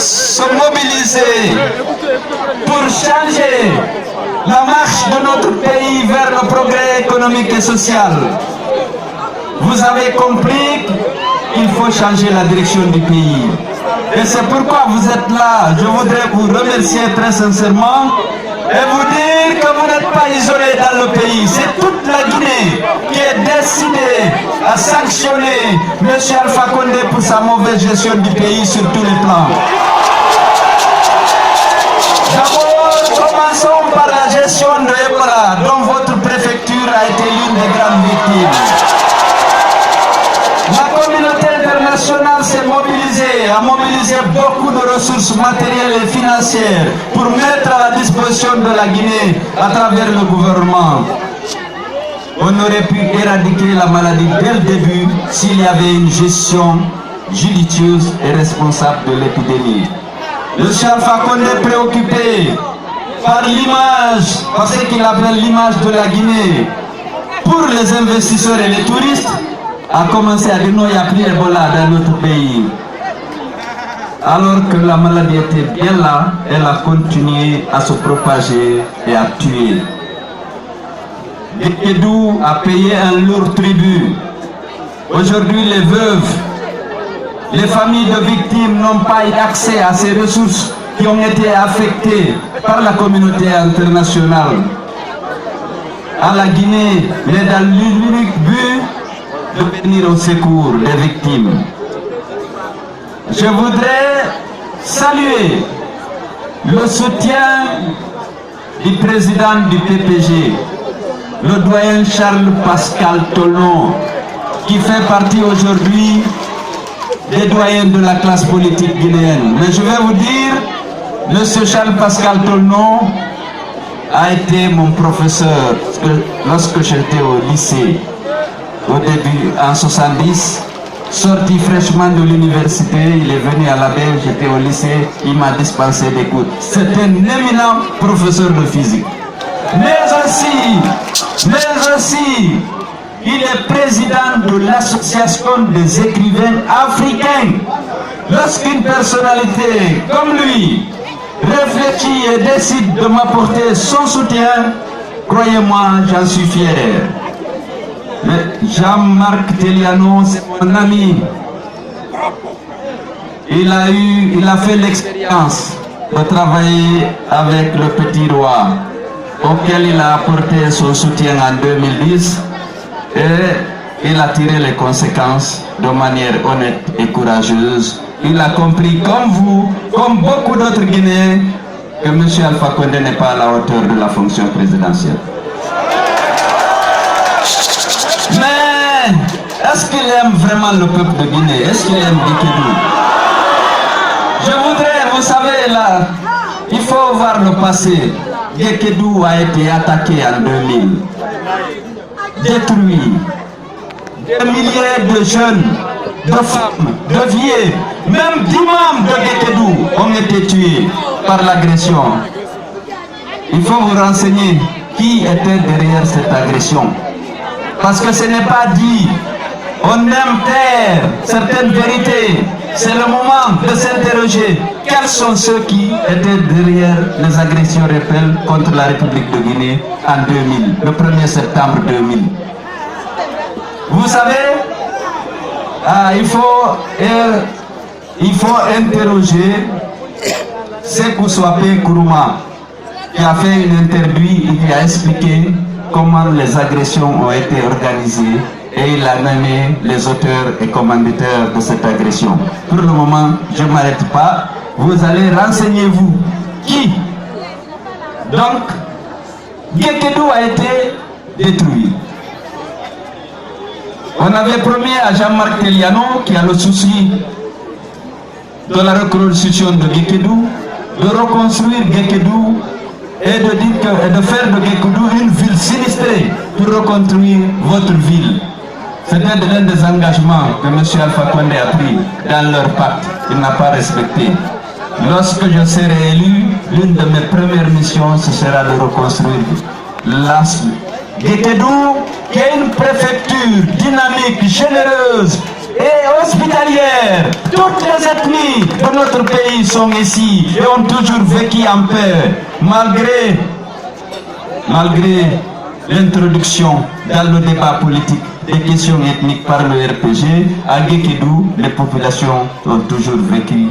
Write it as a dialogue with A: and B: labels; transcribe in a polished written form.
A: se mobiliser pour changer la marche de notre pays vers le progrès économique et social. Vous avez compris qu'il faut changer la direction du pays. Et c'est pourquoi vous êtes là. Je voudrais vous remercier très sincèrement et vous dire que vous n'êtes pas isolés dans le pays. C'est toute la Guinée qui est décidée à sanctionner M. Alpha Condé pour sa mauvaise gestion du pays sur tous les plans. D'abord, commençons par la gestion de Ebola, dont votre préfecture a été l'une des grandes victimes. La communauté internationale s'est mobilisée, a mobilisé beaucoup de ressources matérielles et financières pour mettre à la disposition de la Guinée à travers le gouvernement. On aurait pu éradiquer la maladie dès le début s'il y avait une gestion judicieuse et responsable de l'épidémie. Le Alpha Condé est préoccupé par l'image, parce qu'il appelle l'image de la Guinée, pour les investisseurs et les touristes, a commencé à dire non, il n'y a plus Ebola dans notre pays. Alors que la maladie était bien là, elle a continué à se propager et à tuer. Gekedou a payé un lourd tribut. Aujourd'hui, les veuves, les familles de victimes n'ont pas eu accès à ces ressources qui ont été affectées par la communauté internationale. À la Guinée, il est dans l'unique but de venir au secours des victimes. Je voudrais saluer le soutien du président du PPG, le doyen Charles-Pascal Tolnon, qui fait partie aujourd'hui des doyens de la classe politique guinéenne. Mais je vais vous dire, M. Charles-Pascal Tolnon a été mon professeur lorsque j'étais au lycée. Au début, en 70, sorti fraîchement de l'université, il est venu à la baie, j'étais au lycée, il m'a dispensé des cours. C'est un éminent professeur de physique. Mais aussi, il est président de l'association des écrivains africains. Lorsqu'une personnalité comme lui réfléchit et décide de m'apporter son soutien, croyez-moi, j'en suis fier. Jean-Marc Teliano, c'est mon ami. Il a fait l'expérience de travailler avec le petit roi, auquel il a apporté son soutien en 2010, et il a tiré les conséquences de manière honnête et courageuse. Il a compris, comme vous, comme beaucoup d'autres Guinéens, que M. Alpha Condé n'est pas à la hauteur de la fonction présidentielle. Mais est-ce qu'il aime vraiment le peuple de Guinée? Est-ce qu'il aime Gekedou? Je voudrais, vous savez là, il faut voir le passé. Gekedou a été attaqué en 2000, détruit. Des milliers de jeunes, de femmes, de vieux, même d'imams de Gekedou ont été tués par l'agression. Il faut vous renseigner qui était derrière cette agression. Parce que ce n'est pas dit. On aime taire certaines vérités. C'est le moment de s'interroger. Quels sont ceux qui étaient derrière les agressions rebelles contre la République de Guinée en 2000, le 1er septembre 2000? Vous savez, il faut interroger Sékou Swapé Kourouma, qui a fait une interview, il a expliqué comment les agressions ont été organisées et il a nommé les auteurs et commanditaires de cette agression. Pour le moment, je ne m'arrête pas. Vous allez renseigner-vous. Qui? Donc, Gekedou a été détruit. On avait promis à Jean-Marc Teliano, qui a le souci de la reconstruction de Gekedou, de reconstruire Gekedou et de faire de Gekedou une ville sinistrée pour reconstruire votre ville. C'était l'un des engagements que M. Alpha Condé a pris dans leur pacte. Il n'a pas respecté. Lorsque je serai élu, l'une de mes premières missions, ce sera de reconstruire l'ASU. Gekedou, qui est une préfecture dynamique, généreuse, et hospitalière. Toutes les ethnies de notre pays sont ici et ont toujours vécu en paix, malgré l'introduction dans le débat politique des questions ethniques par le RPG. À Guékédou, les populations ont toujours vécu